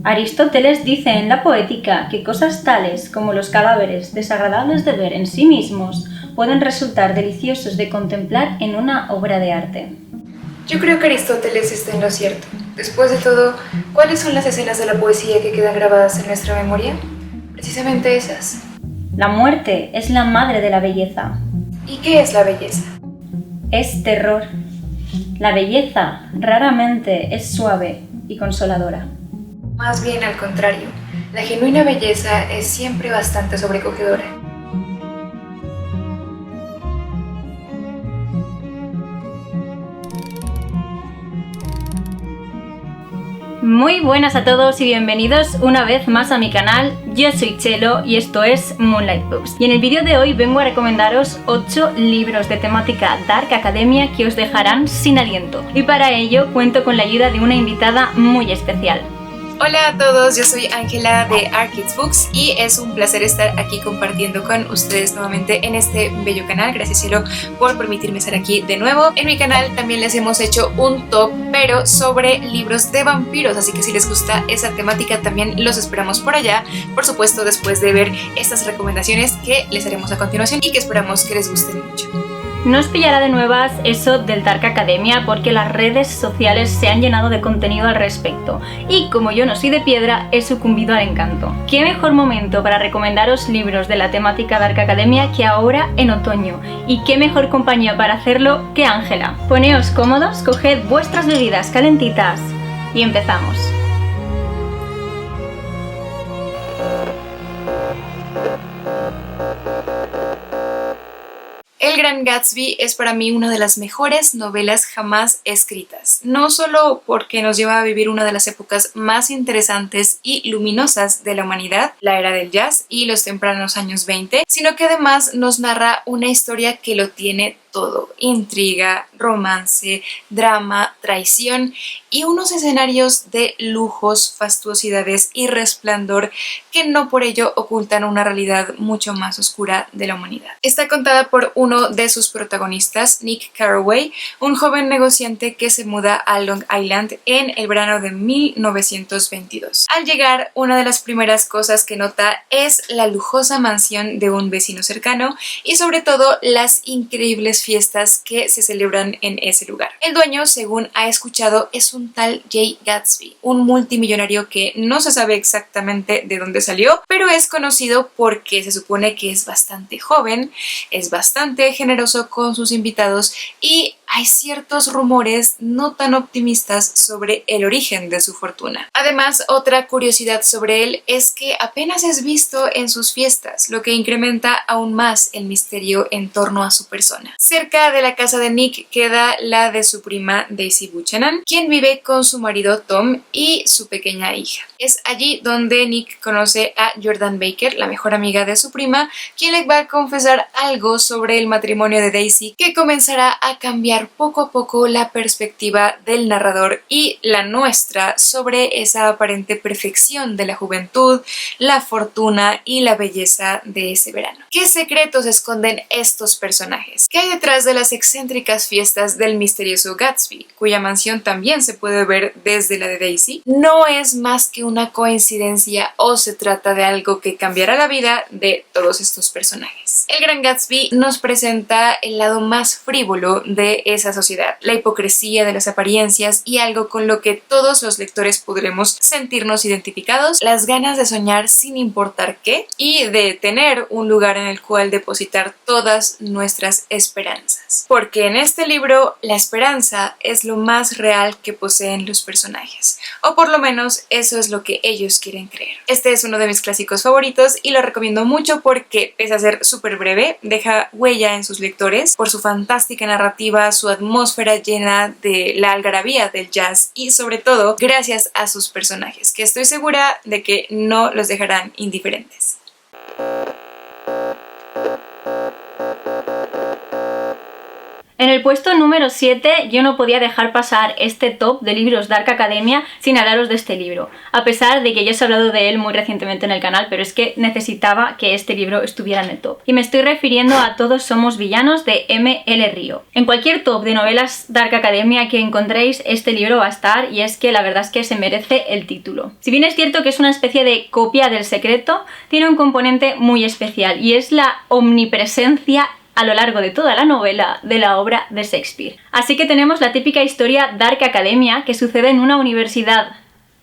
Aristóteles dice en la Poética que cosas tales como los cadáveres, desagradables de ver en sí mismos, pueden resultar deliciosos de contemplar en una obra de arte. Yo creo que Aristóteles está en lo cierto. Después de todo, ¿cuáles son las escenas de la poesía que quedan grabadas en nuestra memoria? Precisamente esas. La muerte es la madre de la belleza. ¿Y qué es la belleza? Es terror. La belleza raramente es suave y consoladora. Más bien al contrario, la genuina belleza es siempre bastante sobrecogedora. Muy buenas a todos y bienvenidos una vez más a mi canal. Yo soy Chelo y esto es Moonlight Books. Y en el vídeo de hoy vengo a recomendaros 8 libros de temática Dark Academia que os dejarán sin aliento. Y para ello cuento con la ayuda de una invitada muy especial. Hola a todos, yo soy Ángela de Arkids Books y es un placer estar aquí compartiendo con ustedes nuevamente en este bello canal. Gracias cielo por permitirme estar aquí de nuevo. En mi canal también les hemos hecho un top, pero sobre libros de vampiros, así que si les gusta esa temática también los esperamos por allá. Por supuesto, después de ver estas recomendaciones que les haremos a continuación y que esperamos que les gusten mucho. No os pillará de nuevas eso del Dark Academia porque las redes sociales se han llenado de contenido al respecto y como yo no soy de piedra he sucumbido al encanto. ¿Qué mejor momento para recomendaros libros de la temática Dark Academia que ahora en otoño? Y qué mejor compañía para hacerlo que Ángela. Poneos cómodos, coged vuestras bebidas calentitas y empezamos. El Gran Gatsby es para mí una de las mejores novelas jamás escritas, no solo porque nos lleva a vivir una de las épocas más interesantes y luminosas de la humanidad, la era del jazz y los tempranos años 20, sino que además nos narra una historia que lo tiene todo: intriga, romance, drama, traición y unos escenarios de lujos, fastuosidades y resplandor que no por ello ocultan una realidad mucho más oscura de la humanidad. Está contada por uno de sus protagonistas, Nick Carraway, un joven negociante que se muda a Long Island en el verano de 1922. Al llegar, una de las primeras cosas que nota es la lujosa mansión de un vecino cercano y sobre todo las increíbles fiestas que se celebran en ese lugar. El dueño, según ha escuchado, es un tal Jay Gatsby, un multimillonario que no se sabe exactamente de dónde salió, pero es conocido porque se supone que es bastante joven, es bastante generoso con sus invitados y hay ciertos rumores no tan optimistas sobre el origen de su fortuna. Además, otra curiosidad sobre él es que apenas es visto en sus fiestas, lo que incrementa aún más el misterio en torno a su persona. Cerca de la casa de Nick queda la de su prima Daisy Buchanan, quien vive con su marido Tom y su pequeña hija. Es allí donde Nick conoce a Jordan Baker, la mejor amiga de su prima, quien le va a confesar algo sobre el matrimonio de Daisy que comenzará a cambiar poco a poco la perspectiva del narrador y la nuestra sobre esa aparente perfección de la juventud, la fortuna y la belleza de ese verano. ¿Qué secretos esconden estos personajes? ¿Qué hay detrás de las excéntricas fiestas del misterioso Gatsby, cuya mansión también se puede ver desde la de Daisy? ¿No es más que una coincidencia o se trata de algo que cambiará la vida de todos estos personajes? El Gran Gatsby nos presenta el lado más frívolo de esa sociedad, la hipocresía de las apariencias y algo con lo que todos los lectores podremos sentirnos identificados: las ganas de soñar sin importar qué y de tener un lugar en el cual depositar todas nuestras esperanzas. Porque en este libro la esperanza es lo más real que poseen los personajes, o por lo menos eso es lo que ellos quieren creer. Este es uno de mis clásicos favoritos y lo recomiendo mucho porque, pese a ser súper breve, deja huella en sus lectores por su fantástica narrativa, su atmósfera llena de la algarabía del jazz y sobre todo gracias a sus personajes, que estoy segura de que no los dejarán indiferentes. En el puesto número 7 yo no podía dejar pasar este top de libros Dark Academia sin hablaros de este libro, a pesar de que ya os he hablado de él muy recientemente en el canal, pero es que necesitaba que este libro estuviera en el top. Y me estoy refiriendo a Todos somos villanos de M.L. Río. En cualquier top de novelas Dark Academia que encontréis, este libro va a estar, y es que la verdad es que se merece el título. Si bien es cierto que es una especie de copia del Secreto, tiene un componente muy especial y es la omnipresencia a lo largo de toda la novela de la obra de Shakespeare. Así que tenemos la típica historia Dark Academia que sucede en una universidad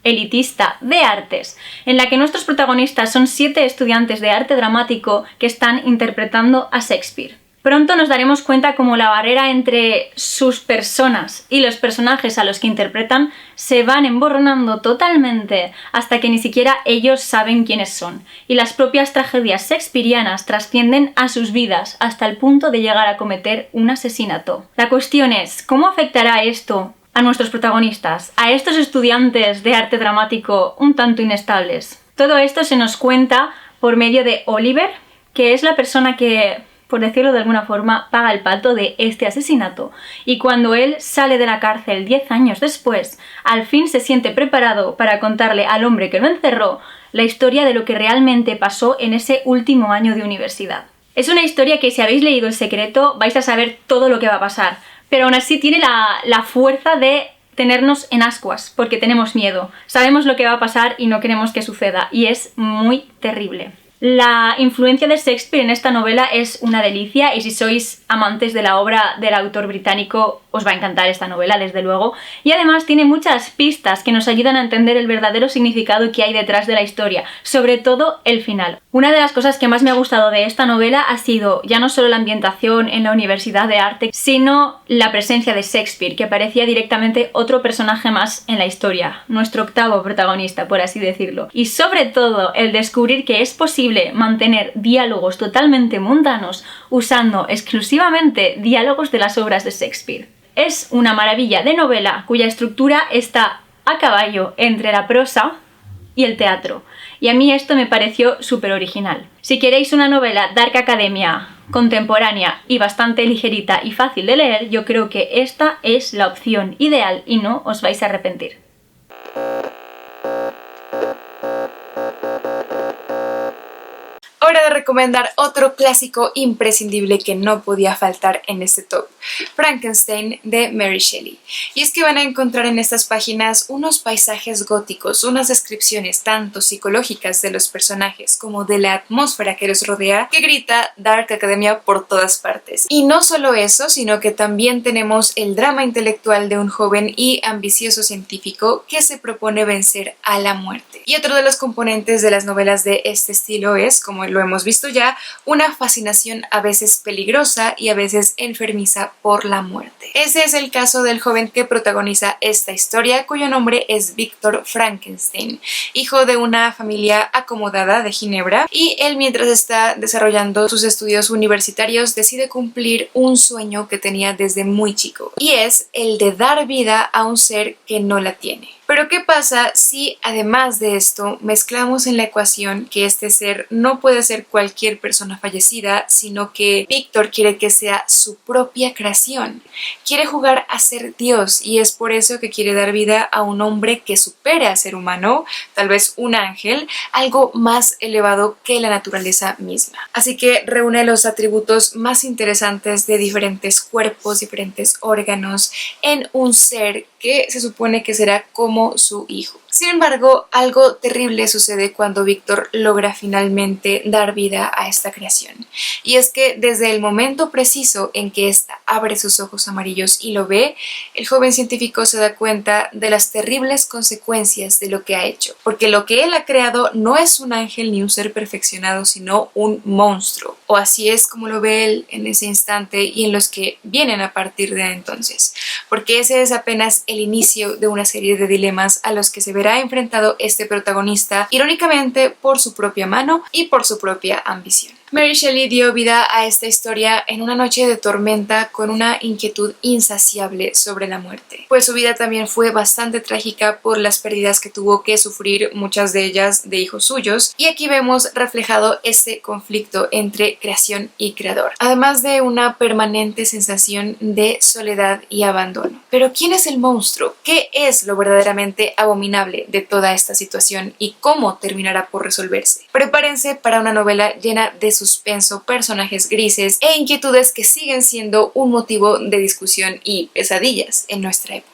elitista de artes, en la que nuestros protagonistas son 7 estudiantes de arte dramático que están interpretando a Shakespeare. Pronto nos daremos cuenta cómo la barrera entre sus personas y los personajes a los que interpretan se van emborronando totalmente hasta que ni siquiera ellos saben quiénes son, y las propias tragedias shakespearianas trascienden a sus vidas hasta el punto de llegar a cometer un asesinato. La cuestión es, ¿cómo afectará esto a nuestros protagonistas, a estos estudiantes de arte dramático un tanto inestables? Todo esto se nos cuenta por medio de Oliver, que es la persona que, por decirlo de alguna forma, paga el pato de este asesinato, y cuando él sale de la cárcel 10 años después, al fin se siente preparado para contarle al hombre que lo encerró la historia de lo que realmente pasó en ese último año de universidad. Es una historia que, si habéis leído El Secreto, vais a saber todo lo que va a pasar, pero aún así tiene la fuerza de tenernos en ascuas, porque tenemos miedo, sabemos lo que va a pasar y no queremos que suceda, y es muy terrible. La influencia de Shakespeare en esta novela es una delicia, y si sois amantes de la obra del autor británico os va a encantar esta novela, desde luego, y además tiene muchas pistas que nos ayudan a entender el verdadero significado que hay detrás de la historia, sobre todo el final. Una de las cosas que más me ha gustado de esta novela ha sido ya no solo la ambientación en la Universidad de Arte, sino la presencia de Shakespeare, que parecía directamente otro personaje más en la historia, nuestro octavo protagonista, por así decirlo, y sobre todo el descubrir que es posible mantener diálogos totalmente mundanos usando exclusivamente diálogos de las obras de Shakespeare. Es una maravilla de novela cuya estructura está a caballo entre la prosa y el teatro, y a mí esto me pareció súper original. Si queréis una novela Dark Academia contemporánea y bastante ligerita y fácil de leer, yo creo que esta es la opción ideal y no os vais a arrepentir. Hora de recomendar otro clásico imprescindible que no podía faltar en este top, Frankenstein de Mary Shelley. Y es que van a encontrar en estas páginas unos paisajes góticos, unas descripciones tanto psicológicas de los personajes como de la atmósfera que los rodea, que grita Dark Academia por todas partes. Y no solo eso, sino que también tenemos el drama intelectual de un joven y ambicioso científico que se propone vencer a la muerte. Y otro de los componentes de las novelas de este estilo es, como lo hemos visto ya, una fascinación a veces peligrosa y a veces enfermiza por la muerte. Ese es el caso del joven que protagoniza esta historia, cuyo nombre es Víctor Frankenstein, hijo de una familia acomodada de Ginebra, y él, mientras está desarrollando sus estudios universitarios, decide cumplir un sueño que tenía desde muy chico, y es el de dar vida a un ser que no la tiene. Pero ¿qué pasa si además de esto mezclamos en la ecuación que este ser no puede ser cualquier persona fallecida, sino que Víctor quiere que sea su propia creación? Quiere jugar a ser Dios, y es por eso que quiere dar vida a un hombre que supere a ser humano, tal vez un ángel, algo más elevado que la naturaleza misma. Así que reúne los atributos más interesantes de diferentes cuerpos, diferentes órganos, en un ser que se supone que será como su hijo. Sin embargo, algo terrible sucede cuando Víctor logra finalmente dar vida a esta creación. Y es que desde el momento preciso en que ésta abre sus ojos amarillos y lo ve, el joven científico se da cuenta de las terribles consecuencias de lo que ha hecho. Porque lo que él ha creado no es un ángel ni un ser perfeccionado, sino un monstruo. O así es como lo ve él en ese instante y en los que vienen a partir de entonces. Porque ese es apenas el inicio de una serie de dilemas a los que se verá enfrentado este protagonista, irónicamente por su propia mano y por su propia ambición. Mary Shelley dio vida a esta historia en una noche de tormenta con una inquietud insaciable sobre la muerte, pues su vida también fue bastante trágica por las pérdidas que tuvo que sufrir, muchas de ellas de hijos suyos, y aquí vemos reflejado este conflicto entre creación y creador, además de una permanente sensación de soledad y abandono. Pero ¿quién es el monstruo? ¿Qué es lo verdaderamente abominable de toda esta situación y cómo terminará por resolverse? Prepárense para una novela llena de suspenso, personajes grises e inquietudes que siguen siendo un motivo de discusión y pesadillas en nuestra época.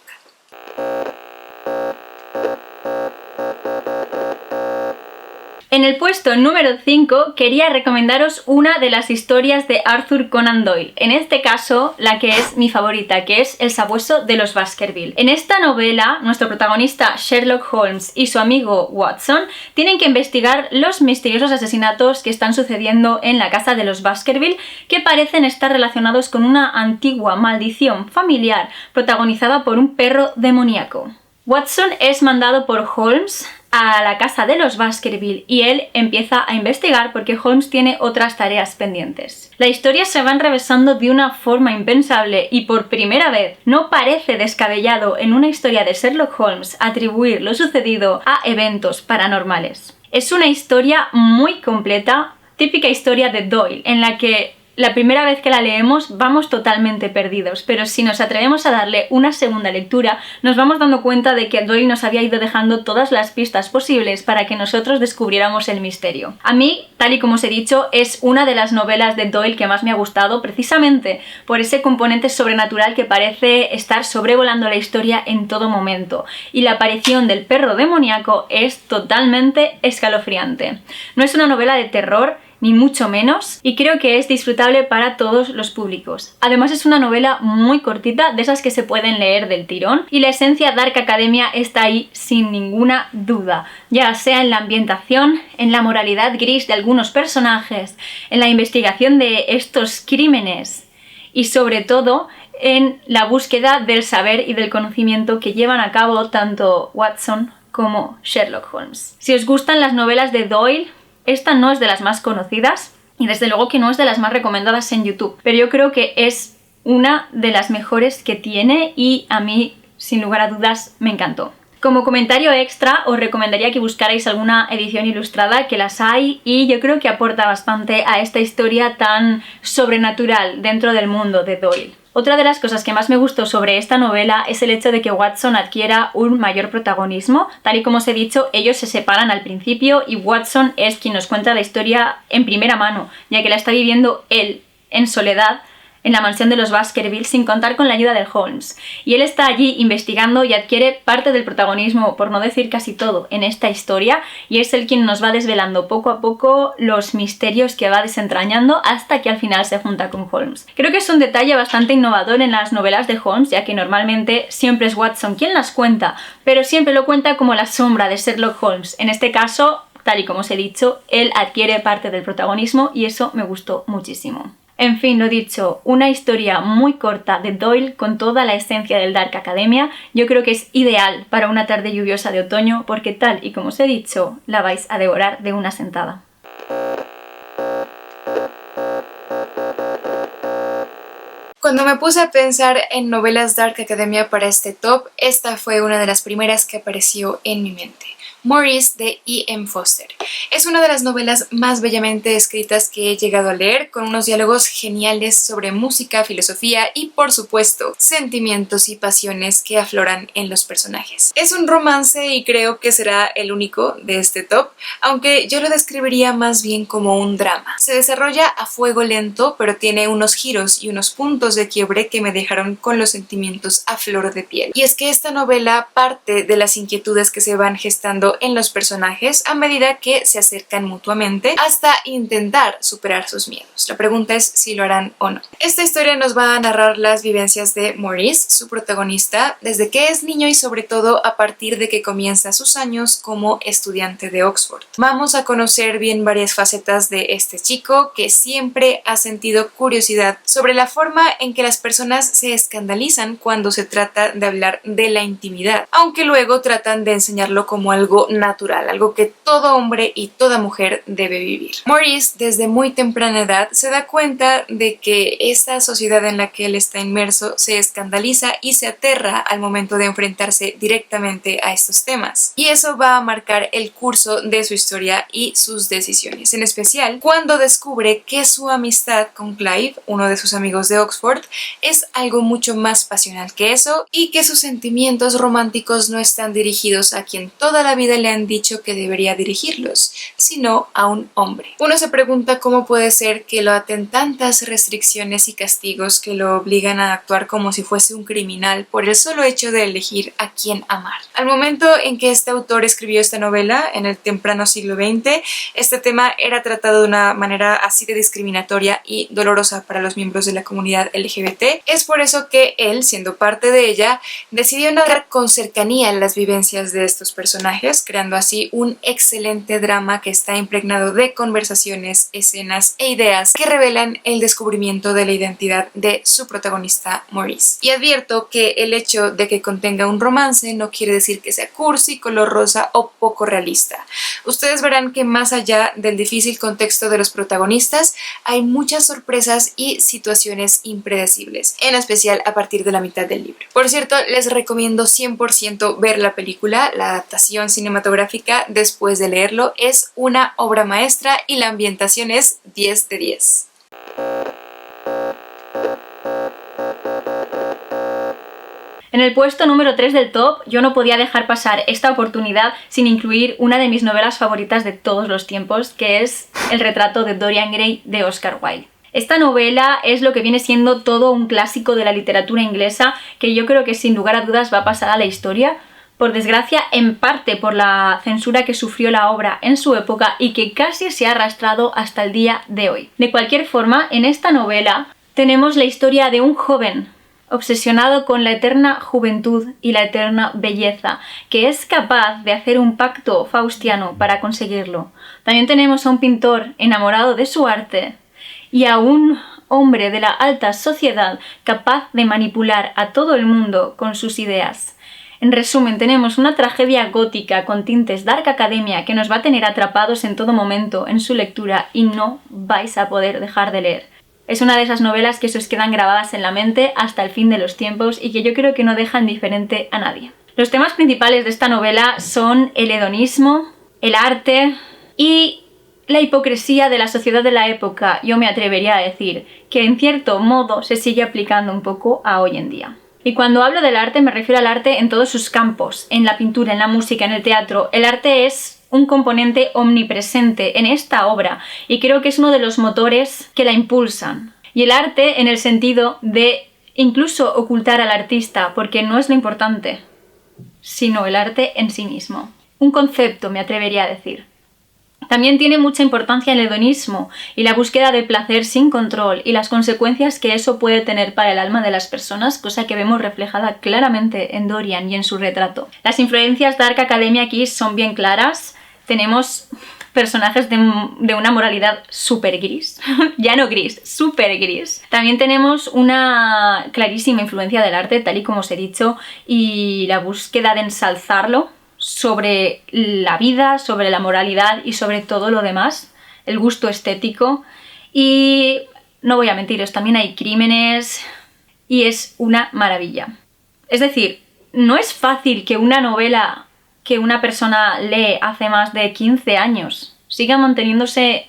En el puesto número 5 quería recomendaros una de las historias de Arthur Conan Doyle, en este caso la que es mi favorita, que es El sabueso de los Baskerville. En esta novela, nuestro protagonista Sherlock Holmes y su amigo Watson tienen que investigar los misteriosos asesinatos que están sucediendo en la casa de los Baskerville, que parecen estar relacionados con una antigua maldición familiar protagonizada por un perro demoníaco. Watson es mandado por Holmes a la casa de los Baskerville y él empieza a investigar porque Holmes tiene otras tareas pendientes. La historia se va enrevesando de una forma impensable y por primera vez no parece descabellado en una historia de Sherlock Holmes atribuir lo sucedido a eventos paranormales. Es una historia muy completa, típica historia de Doyle, en la que la primera vez que la leemos vamos totalmente perdidos, pero si nos atrevemos a darle una segunda lectura, nos vamos dando cuenta de que Doyle nos había ido dejando todas las pistas posibles para que nosotros descubriéramos el misterio. A mí, tal y como os he dicho, es una de las novelas de Doyle que más me ha gustado, precisamente por ese componente sobrenatural que parece estar sobrevolando la historia en todo momento, y la aparición del perro demoníaco es totalmente escalofriante. No es una novela de terror, ni mucho menos, y creo que es disfrutable para todos los públicos. Además es una novela muy cortita, de esas que se pueden leer del tirón, y la esencia Dark Academia está ahí sin ninguna duda, ya sea en la ambientación, en la moralidad gris de algunos personajes, en la investigación de estos crímenes y sobre todo en la búsqueda del saber y del conocimiento que llevan a cabo tanto Watson como Sherlock Holmes. Si os gustan las novelas de Doyle, esta no es de las más conocidas y desde luego que no es de las más recomendadas en YouTube, pero yo creo que es una de las mejores que tiene y a mí, sin lugar a dudas, me encantó. Como comentario extra, os recomendaría que buscarais alguna edición ilustrada, que las hay, y yo creo que aporta bastante a esta historia tan sobrenatural dentro del mundo de Doyle. Otra de las cosas que más me gustó sobre esta novela es el hecho de que Watson adquiera un mayor protagonismo. Tal y como os he dicho, ellos se separan al principio y Watson es quien nos cuenta la historia en primera mano, ya que la está viviendo él en soledad en la mansión de los Baskerville sin contar con la ayuda de Holmes. Y él está allí investigando y adquiere parte del protagonismo, por no decir casi todo, en esta historia, y es él quien nos va desvelando poco a poco los misterios que va desentrañando hasta que al final se junta con Holmes. Creo que es un detalle bastante innovador en las novelas de Holmes, ya que normalmente siempre es Watson quien las cuenta, pero siempre lo cuenta como la sombra de Sherlock Holmes. En este caso, tal y como os he dicho, él adquiere parte del protagonismo y eso me gustó muchísimo. En fin, lo dicho, una historia muy corta de Doyle con toda la esencia del Dark Academia. Yo creo que es ideal para una tarde lluviosa de otoño porque tal y como os he dicho, la vais a devorar de una sentada. Cuando me puse a pensar en novelas Dark Academia para este top, esta fue una de las primeras que apareció en mi mente. Maurice de E.M. Forster. Es una de las novelas más bellamente escritas que he llegado a leer, con unos diálogos geniales sobre música, filosofía y, por supuesto, sentimientos y pasiones que afloran en los personajes. Es un romance y creo que será el único de este top, aunque yo lo describiría más bien como un drama. Se desarrolla a fuego lento, pero tiene unos giros y unos puntos de quiebre que me dejaron con los sentimientos a flor de piel. Y es que esta novela parte de las inquietudes que se van gestando en los personajes a medida que se acercan mutuamente hasta intentar superar sus miedos. La pregunta es si lo harán o no. Esta historia nos va a narrar las vivencias de Maurice, su protagonista, desde que es niño y sobre todo a partir de que comienza sus años como estudiante de Oxford. Vamos a conocer bien varias facetas de este chico que siempre ha sentido curiosidad sobre la forma en que las personas se escandalizan cuando se trata de hablar de la intimidad, aunque luego tratan de enseñarlo como algo algo natural, algo que todo hombre y toda mujer debe vivir. Maurice, desde muy temprana edad, se da cuenta de que esta sociedad en la que él está inmerso se escandaliza y se aterra al momento de enfrentarse directamente a estos temas. Y eso va a marcar el curso de su historia y sus decisiones, en especial cuando descubre que su amistad con Clive, uno de sus amigos de Oxford, es algo mucho más pasional que eso y que sus sentimientos románticos no están dirigidos a quien toda la vida le han dicho que debería dirigirlos, sino a un hombre. Uno se pregunta cómo puede ser que lo aten tantas restricciones y castigos que lo obligan a actuar como si fuese un criminal por el solo hecho de elegir a quién amar. Al momento en que este autor escribió esta novela, en el temprano siglo XX, este tema era tratado de una manera así de discriminatoria y dolorosa para los miembros de la comunidad LGBT. Es por eso que él, siendo parte de ella, decidió narrar con cercanía las vivencias de estos personajes, creando así un excelente drama que está impregnado de conversaciones, escenas e ideas que revelan el descubrimiento de la identidad de su protagonista Maurice. Y advierto que el hecho de que contenga un romance no quiere decir que sea cursi, color rosa o poco realista. Ustedes verán que más allá del difícil contexto de los protagonistas, hay muchas sorpresas y situaciones impredecibles, en especial a partir de la mitad del libro. Por cierto, les recomiendo 100% ver la película. La adaptación cinematográfica, después de leerlo, es una obra maestra y la ambientación es 10 de 10. En el puesto número 3 del top, yo no podía dejar pasar esta oportunidad sin incluir una de mis novelas favoritas de todos los tiempos, que es El retrato de Dorian Gray de Oscar Wilde. Esta novela es lo que viene siendo todo un clásico de la literatura inglesa que yo creo que sin lugar a dudas va a pasar a la historia, por desgracia en parte por la censura que sufrió la obra en su época y que casi se ha arrastrado hasta el día de hoy. De cualquier forma, en esta novela tenemos la historia de un joven obsesionado con la eterna juventud y la eterna belleza, que es capaz de hacer un pacto faustiano para conseguirlo. También tenemos a un pintor enamorado de su arte y a un hombre de la alta sociedad capaz de manipular a todo el mundo con sus ideas. En resumen, tenemos una tragedia gótica con tintes Dark Academia que nos va a tener atrapados en todo momento en su lectura y no vais a poder dejar de leer. Es una de esas novelas que se os quedan grabadas en la mente hasta el fin de los tiempos y que yo creo que no dejan indiferente a nadie. Los temas principales de esta novela son el hedonismo, el arte y la hipocresía de la sociedad de la época. Yo me atrevería a decir que en cierto modo se sigue aplicando un poco a hoy en día. Y cuando hablo del arte me refiero al arte en todos sus campos, en la pintura, en la música, en el teatro. El arte es un componente omnipresente en esta obra y creo que es uno de los motores que la impulsan. Y el arte en el sentido de incluso ocultar al artista, porque no es lo importante, sino el arte en sí mismo. Un concepto, me atrevería a decir. También tiene mucha importancia el hedonismo y la búsqueda de placer sin control y las consecuencias que eso puede tener para el alma de las personas, cosa que vemos reflejada claramente en Dorian y en su retrato. Las influencias Dark Academia aquí son bien claras. Tenemos personajes de una moralidad súper gris, ya no gris, súper gris. También tenemos una clarísima influencia del arte, tal y como os he dicho, y la búsqueda de ensalzarlo sobre la vida, sobre la moralidad y sobre todo lo demás, el gusto estético. Y no voy a mentiros, también hay crímenes y es una maravilla. Es decir, no es fácil que una novela que una persona lee hace más de 15 años siga manteniéndose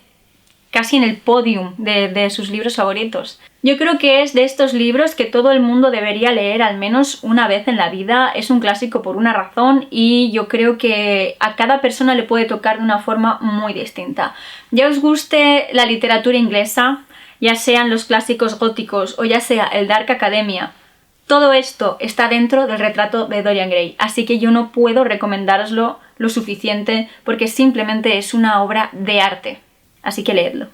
casi en el podium de sus libros favoritos. Yo creo que es de estos libros que todo el mundo debería leer al menos una vez en la vida. Es un clásico por una razón y yo creo que a cada persona le puede tocar de una forma muy distinta. Ya os guste la literatura inglesa, ya sean los clásicos góticos o ya sea el Dark Academia, todo esto está dentro del retrato de Dorian Gray, así que yo no puedo recomendároslo lo suficiente porque simplemente es una obra de arte. Así que leedlo.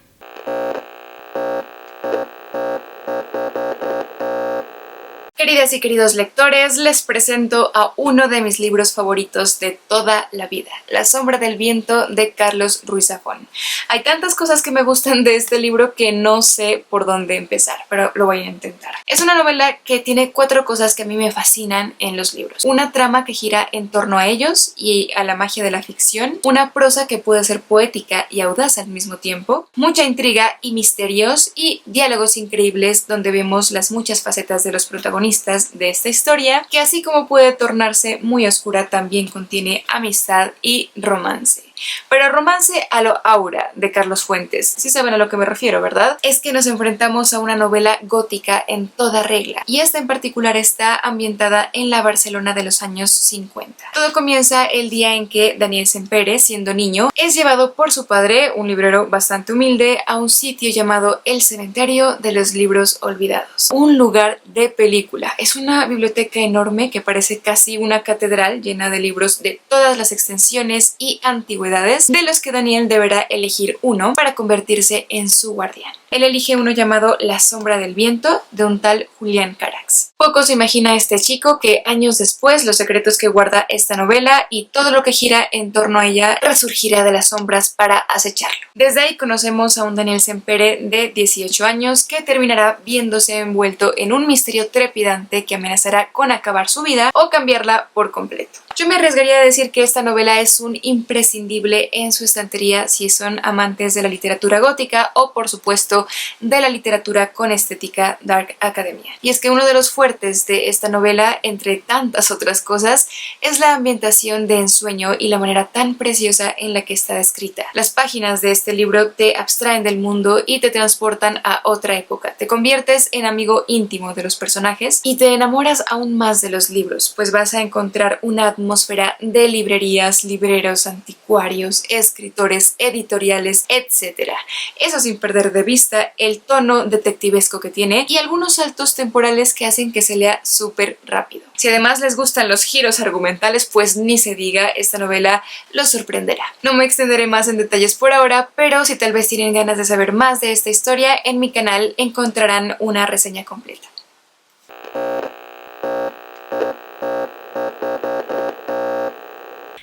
Queridas y queridos lectores, les presento a uno de mis libros favoritos de toda la vida, La sombra del viento de Carlos Ruiz Zafón. Hay tantas cosas que me gustan de este libro que no sé por dónde empezar, pero lo voy a intentar. Es una novela que tiene 4 cosas que a mí me fascinan en los libros. Una trama que gira en torno a ellos y a la magia de la ficción, una prosa que puede ser poética y audaz al mismo tiempo, mucha intriga y misterios y diálogos increíbles donde vemos las muchas facetas de los protagonistas de esta historia, que así como puede tornarse muy oscura, también contiene amistad y romance. Pero romance a lo Aura de Carlos Fuentes. Sí saben a lo que me refiero, ¿verdad? Es que nos enfrentamos a una novela gótica en toda regla, y esta en particular está ambientada en la Barcelona de los años 50. Todo comienza el día en que Daniel Sempere, siendo niño, es llevado por su padre, un librero bastante humilde, a un sitio llamado el Cementerio de los Libros Olvidados. Un lugar de película. Es una biblioteca enorme que parece casi una catedral llena de libros de todas las extensiones y antigüedades, de los que Daniel deberá elegir uno para convertirse en su guardián. Él elige uno llamado La sombra del viento, de un tal Julián Carax. Poco se imagina este chico que años después los secretos que guarda esta novela y todo lo que gira en torno a ella resurgirá de las sombras para acecharlo. Desde ahí conocemos a un Daniel Sempere de 18 años que terminará viéndose envuelto en un misterio trepidante que amenazará con acabar su vida o cambiarla por completo. Yo me arriesgaría a decir que esta novela es un imprescindible en su estantería si son amantes de la literatura gótica o, por supuesto, de la literatura con estética Dark Academia. Y es que uno de los fuertes de esta novela, entre tantas otras cosas, es la ambientación de ensueño y la manera tan preciosa en la que está escrita. Las páginas de este libro te abstraen del mundo y te transportan a otra época. Te conviertes en amigo íntimo de los personajes y te enamoras aún más de los libros, pues vas a encontrar una atmósfera de librerías, libreros, anticuarios, escritores, editoriales, etc. Eso sin perder de vista el tono detectivesco que tiene y algunos saltos temporales que hacen que se lea súper rápido. Si además les gustan los giros argumentales, pues ni se diga, esta novela los sorprenderá. No me extenderé más en detalles por ahora, pero si tal vez tienen ganas de saber más de esta historia, en mi canal encontrarán una reseña completa.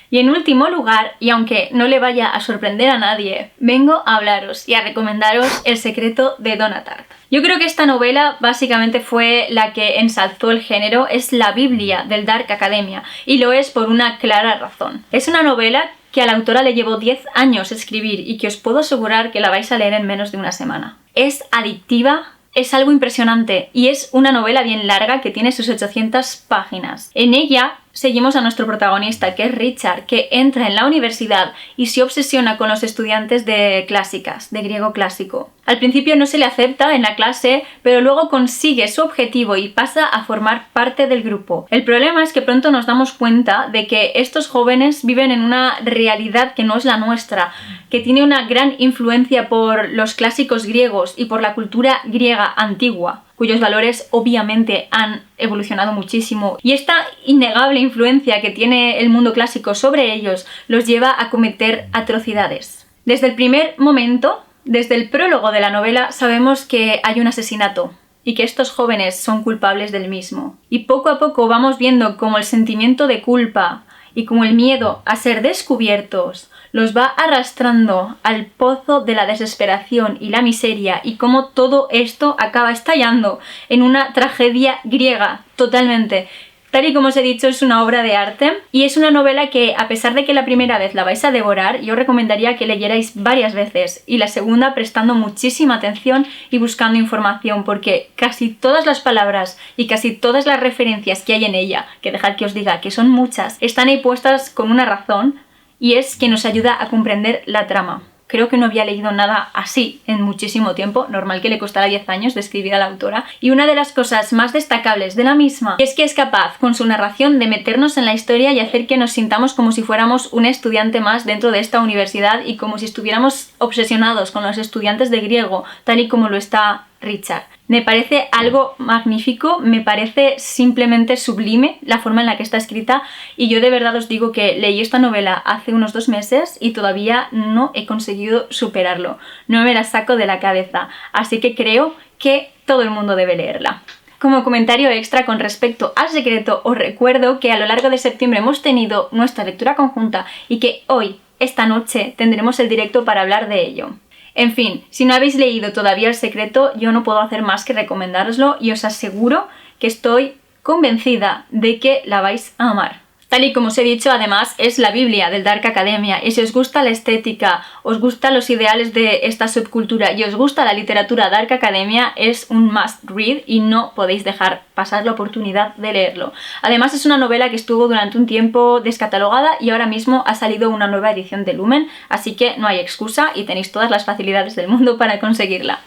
Y en último lugar, y aunque no le vaya a sorprender a nadie, vengo a hablaros y a recomendaros El secreto de Donna Tartt. Yo creo que esta novela básicamente fue la que ensalzó el género, es la Biblia del Dark Academia, y lo es por una clara razón. Es una novela que a la autora le llevó 10 años escribir y que os puedo asegurar que la vais a leer en menos de una semana. Es adictiva, es algo impresionante y es una novela bien larga que tiene sus 800 páginas. En ella seguimos a nuestro protagonista, que es Richard, que entra en la universidad y se obsesiona con los estudiantes de clásicas, de griego clásico. Al principio no se le acepta en la clase, pero luego consigue su objetivo y pasa a formar parte del grupo. El problema es que pronto nos damos cuenta de que estos jóvenes viven en una realidad que no es la nuestra, que tiene una gran influencia por los clásicos griegos y por la cultura griega antigua, cuyos valores obviamente han evolucionado muchísimo, y esta innegable influencia que tiene el mundo clásico sobre ellos los lleva a cometer atrocidades. Desde el primer momento, desde el prólogo de la novela, sabemos que hay un asesinato y que estos jóvenes son culpables del mismo. Y poco a poco vamos viendo cómo el sentimiento de culpa y como el miedo a ser descubiertos los va arrastrando al pozo de la desesperación y la miseria, y cómo todo esto acaba estallando en una tragedia griega totalmente. Tal y como os he dicho, es una obra de arte y es una novela que, a pesar de que la primera vez la vais a devorar, yo recomendaría que leyerais varias veces y la segunda prestando muchísima atención y buscando información, porque casi todas las palabras y casi todas las referencias que hay en ella, que dejad que os diga que son muchas, están ahí puestas con una razón, y es que nos ayuda a comprender la trama. Creo que no había leído nada así en muchísimo tiempo, normal que le costara 10 años de escribir a la autora, y una de las cosas más destacables de la misma es que es capaz, con su narración, de meternos en la historia y hacer que nos sintamos como si fuéramos un estudiante más dentro de esta universidad y como si estuviéramos obsesionados con los estudiantes de griego, tal y como lo está Richard. Me parece algo magnífico, me parece simplemente sublime la forma en la que está escrita, y yo de verdad os digo que leí esta novela hace unos 2 meses y todavía no he conseguido superarlo, no me la saco de la cabeza, así que creo que todo el mundo debe leerla. Como comentario extra con respecto al secreto, os recuerdo que a lo largo de septiembre hemos tenido nuestra lectura conjunta y que hoy, esta noche, tendremos el directo para hablar de ello. En fin, si no habéis leído todavía el secreto, yo no puedo hacer más que recomendároslo y os aseguro que estoy convencida de que la vais a amar. Tal y como os he dicho, además, es la Biblia del Dark Academia, y si os gusta la estética, os gustan los ideales de esta subcultura y os gusta la literatura Dark Academia, es un must read y no podéis dejar pasar la oportunidad de leerlo. Además, es una novela que estuvo durante un tiempo descatalogada y ahora mismo ha salido una nueva edición de Lumen, así que no hay excusa y tenéis todas las facilidades del mundo para conseguirla.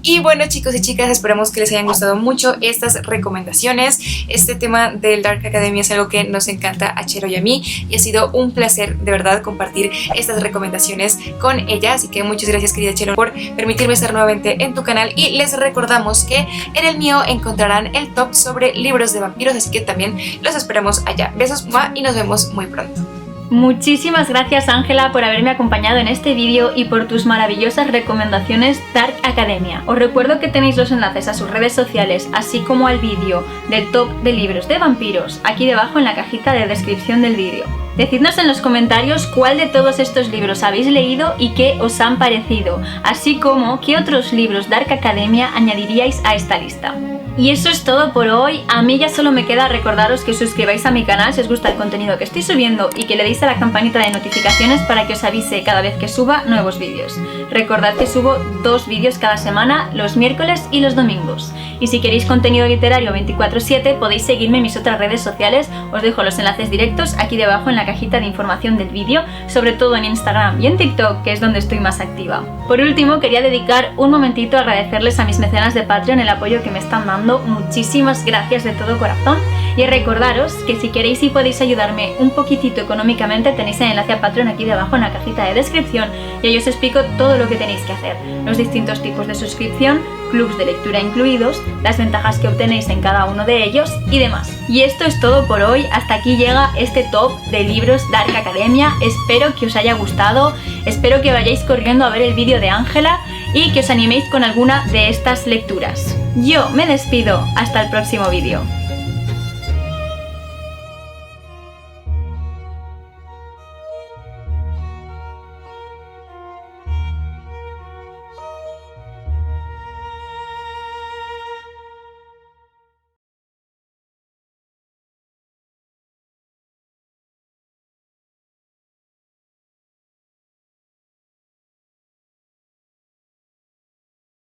Y bueno, chicos y chicas, esperamos que les hayan gustado mucho estas recomendaciones. Este tema del Dark Academia es algo que nos encanta a Chero y a mí y ha sido un placer de verdad compartir estas recomendaciones con ella. Así que muchas gracias, querida Chero, por permitirme estar nuevamente en tu canal, y les recordamos que en el mío encontrarán el top sobre libros de vampiros, así que también los esperamos allá. Besos y nos vemos muy pronto. Muchísimas gracias, Ángela, por haberme acompañado en este vídeo y por tus maravillosas recomendaciones Dark Academia. Os recuerdo que tenéis los enlaces a sus redes sociales, así como al vídeo del top de libros de vampiros, aquí debajo en la cajita de descripción del vídeo. Decidnos en los comentarios cuál de todos estos libros habéis leído y qué os han parecido, así como qué otros libros Dark Academia añadiríais a esta lista. Y eso es todo por hoy. A mí ya solo me queda recordaros que os suscribáis a mi canal si os gusta el contenido que estoy subiendo y que le deis a la campanita de notificaciones para que os avise cada vez que suba nuevos vídeos. Recordad que subo 2 vídeos cada semana, los miércoles y los domingos. Y si queréis contenido literario 24/7 podéis seguirme en mis otras redes sociales, os dejo los enlaces directos aquí debajo en la cajita de información del vídeo, sobre todo en Instagram y en TikTok, que es donde estoy más activa. Por último, quería dedicar un momentito a agradecerles a mis mecenas de Patreon el apoyo que me están dando. Muchísimas gracias de todo corazón, y recordaros que si queréis y podéis ayudarme un poquitito económicamente, tenéis el enlace a Patreon aquí debajo en la cajita de descripción y ahí os explico todo lo que tenéis que hacer, los distintos tipos de suscripción, clubs de lectura incluidos, las ventajas que obtenéis en cada uno de ellos y demás. Y esto es todo por hoy. Hasta aquí llega este top de libros Dark Academia. Espero que os haya gustado, espero que vayáis corriendo a ver el vídeo de Ángela y que os animéis con alguna de estas lecturas. Yo me despido, hasta el próximo vídeo.